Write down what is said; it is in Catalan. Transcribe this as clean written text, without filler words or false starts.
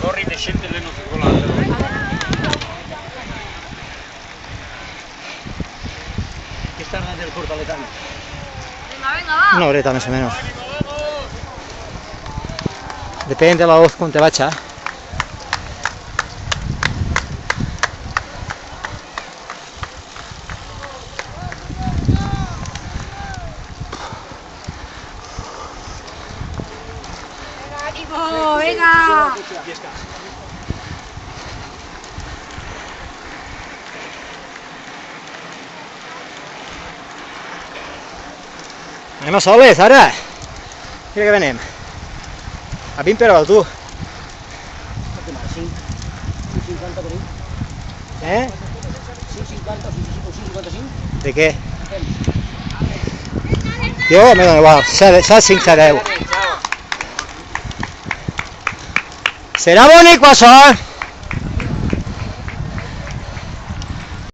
Corri de gente le non circolante. ¿Qué está grande el portaletano? Venga, va. Una horeta más o menos. Depende de la voz con te vacha. Venga. Anem a soles, ara! Mira que venem. A 20 per hora, tu. 5,50 tenim. 5,50 o 5,55? De què? Jo me dona igual, 5 a 10. Serà bonic, això!